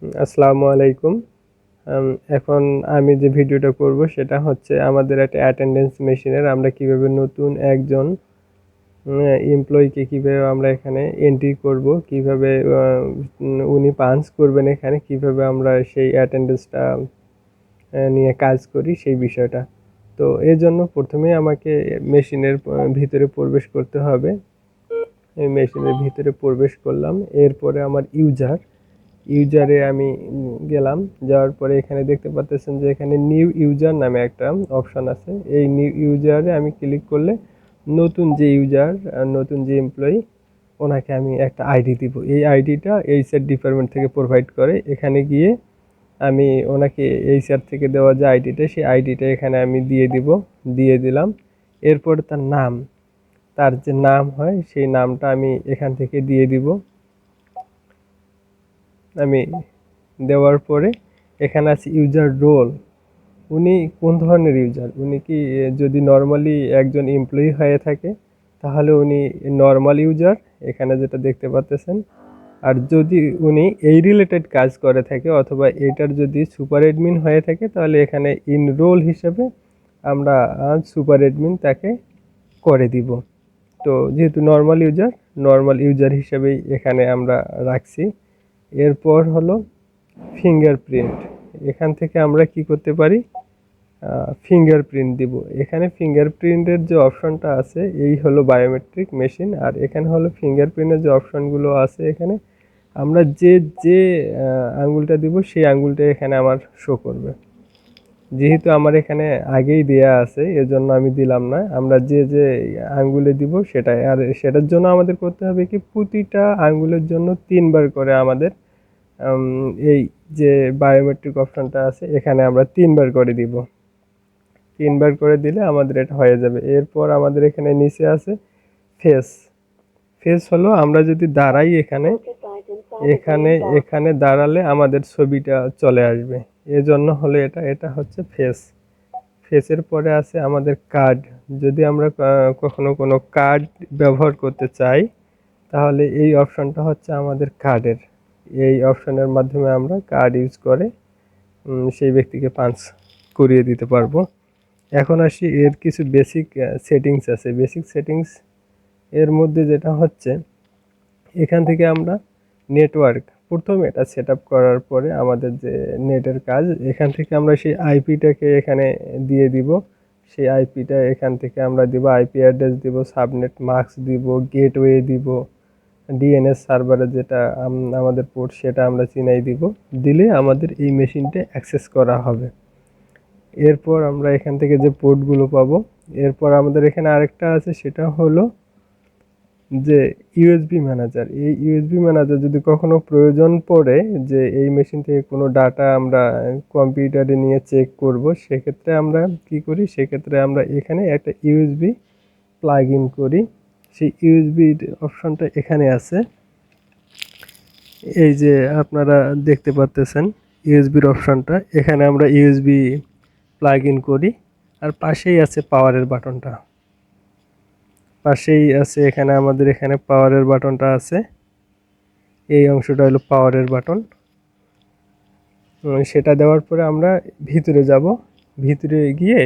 আসসালামু আলাইকুম। এখন আমি যে ভিডিওটা করব সেটা হচ্ছে আমাদের একটা অ্যাটেন্ডেন্স মেশিনের আমরা কিভাবে নতুন একজন এমপ্লয়িকে কিভাবে আমরা এখানে এন্ট্রি করব, কিভাবে উনি পাঞ্চ করবেন, এখানে কিভাবে আমরা সেই অ্যাটেন্ডেন্সটা নিয়ে কাজ করি সেই বিষয়টা। তো এর জন্য প্রথমেই আমাকে মেশিনের ভিতরে প্রবেশ করতে হবে। এই মেশিনের ভিতরে প্রবেশ করলাম, এরপরে আমার ইউজারে আমি গেলাম। যাওয়ার পরে এখানে দেখতে পাচ্ছেন যে এখানে নিউ ইউজার নামে একটা অপশন আছে। এই নিউ ইউজারে আমি ক্লিক করলে নতুন যে ইউজার, নতুন যে এমপ্লয়ি, ওনাকে আমি একটা আইডি দিব। এই আইডিটা এইচআর ডিপার্টমেন্ট থেকে প্রোভাইড করে। এখানে গিয়ে আমি ওনাকে এইচআর থেকে দেওয়া যে আইডিটা, সেই আইডিটা এখানে আমি দিয়ে দিলাম। এরপর তার যে নাম হয় সেই নামটা আমি এখান থেকে দিয়ে দিব। আমি দেওয়ার পরে এখানে আছে ইউজার রোল। উনি কোন ধরনের ইউজার, উনি কি যদি নর্মালি একজন এমপ্লয়ি হয়ে থাকে তাহলে উনি নর্মাল ইউজার, এখানে যেটা দেখতে পাচ্ছেন। আর যদি উনি এই রিলেটেড কাজ করে থাকে অথবা এটার যদি সুপার অ্যাডমিন হয়ে থাকে তাহলে এখানে ইন রোল হিসেবে আমরা সুপার অ্যাডমিন তাকে করে দিব। তো যেহেতু নর্মাল ইউজার হিসেবেই এখানে আমরা রাখছি। এরপর হলো ফিঙ্গারপ্রিন্ট। এখান থেকে আমরা কি করতে পারি, ফিঙ্গারপ্রিন্ট দিব। এখানে ফিঙ্গারপ্রিন্টের যে অপশনটা আছে এই হলো বায়োমেট্রিক মেশিন, আর এখানে হলো ফিঙ্গারপ্রিন্টের যে অপশনগুলো আছে। এখানে আমরা যে আঙ্গুলটা দিব সেই আঙ্গুলটা এখানে আমার শো করবে। যেহেতু আমার এখানে আগেই দেয়া আছে এজন্য আমি দিলাম না। আমরা যে আঙ্গুলে দিব সেটাই, আর সেটার জন্য আমাদের করতে হবে কি, প্রতিটা আঙ্গুলের জন্য 3বার করে আমাদের এই যে বায়োমেট্রিক অপশনটা আছে এখানে আমরা 3বার করে দিব। 3বার করে দিলে আমাদের এটা হয়ে যাবে। এরপর আমাদের এখানে নিচে আছে ফেস। ফেস হলো আমরা যদি দাঁড়াই এখানে এখানে এখানে দাঁড়ালে আমাদের ছবিটা চলে আসবে। এজন্য হলো এটা হচ্ছে ফেস। ফেসের পরে আছে আমাদের কার্ড। যদি আমরা কখনো কোনো কার্ড ব্যবহার করতে চাই তাহলে এই অপশনটা হচ্ছে আমাদের কার্ডের। এই অপশনের মাধ্যমে আমরা কার্ড ইউজ করে সেই ব্যক্তিকে পাঞ্চ করিয়ে দিতে পারবো। এখন আসি এর কিছু বেসিক সেটিংস আছে। বেসিক সেটিংস এর মধ্যে যেটা হচ্ছে, এখান থেকে আমরা নেটওয়ার্ক, প্রথমে এটা সেট আপ করার পরে আমাদের যে নেটের কাজ, এখান থেকে আমরা সেই আইপিটাকে এখানে দিয়ে দিব। সেই আইপিটা এখান থেকে আমরা দিব, আইপি অ্যাড্রেস দিব, সাবনেট মাস্ক দিব, গেটওয়ে দিব, ডিএনএস সার্ভারে যেটা আমাদের পোর্ট সেটা আমরা চিনাই দিব। দিলে আমাদের এই মেশিনটা অ্যাক্সেস করা হবে। এরপর আমরা এখান থেকে যে পোর্টগুলো পাবো, এরপর আমাদের এখানে আরেকটা আছে, সেটা হলো যে ইউএসবি ম্যানেজার। এই ইউএসবি ম্যানেজার যদি কখনো প্রয়োজন পড়ে যে এই মেশিন থেকে কোনো ডাটা আমরা কম্পিউটারে নিয়ে চেক করব, সেক্ষেত্রে আমরা কি করি, সেক্ষেত্রে আমরা এখানে একটা ইউএসবি প্লাগ ইন করি। সেই ইউএসবি অপশনটা এখানে আছে। এই যে আপনারা দেখতে পাচ্ছেন ইউএসবির অপশনটা, এখানে আমরা ইউএসবি প্লাগ ইন করি। আর পাশেই আছে পাওয়ারের বাটনটা, এখানে আমাদের এখানে পাওয়ারের বাটনটা আছে। এই অংশটা হলো পাওয়ারের বাটন। সেটা দেওয়ার পরে আমরা ভিতরে যাব। ভিতরে গিয়ে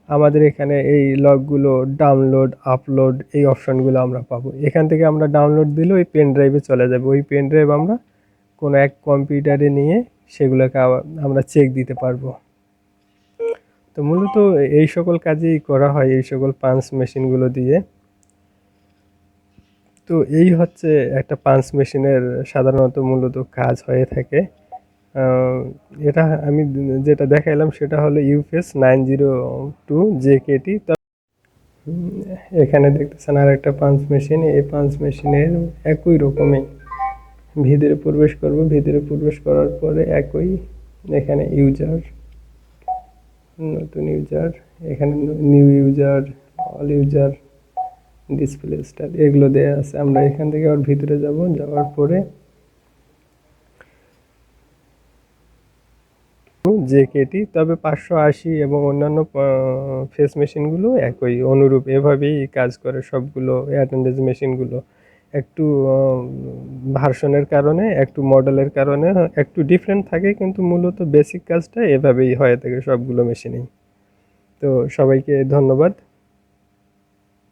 আমাদের এখানে এই লগগুলো ডাউনলোড, আপলোড, এই অপশনগুলো আমরা পাবো। এখান থেকে আমরা ডাউনলোড দিলে ওই পেন ড্রাইভে চলে যাবে। ওই পেন ড্রাইভ আমরা কোনো এক কম্পিউটারে নিয়ে সেগুলোকে আমরা চেক দিতে পারবো। তো মূলত এই সকল কাজেই করা হয় এই সকল পাঞ্চ মেশিনগুলো দিয়ে। তো এই হচ্ছে একটা পাঞ্চ মেশিনের সাধারণত মূলত কাজ হয়ে থাকে। এটা আমি যেটা দেখাইলাম সেটা হলো ইউপিএস 902 জেকেটি। এখানে দেখতেছেন আর একটা পাঞ্চ মেশিন। এই পাঞ্চ মেশিনের একই রকমই ভিতরে প্রবেশ করব। ভিতরে প্রবেশ করার পরে একই এখানে ইউজার, নতুন ইউজার, এখানে new user, all user, display star, এগুলো দেওয়া আছে। আমরা এখান থেকে আবার ভিতরে যাব। যাওয়ার পরে জেকেটি, তবে 580 এবং অন্যান্য ফেস মেশিনগুলো একই অনুরূপ, এভাবেই কাজ করে সবগুলো অ্যাটেন্ডেন্স মেশিনগুলো। একটু ভার্সনের কারণে, একটু মডেলের কারণে একটু ডিফারেন্ট থাকে, কিন্তু মূলত বেসিক কাজটা এভাবেই হয়ে থাকে সবগুলো মেশিনেই। তো সবাইকে ধন্যবাদ।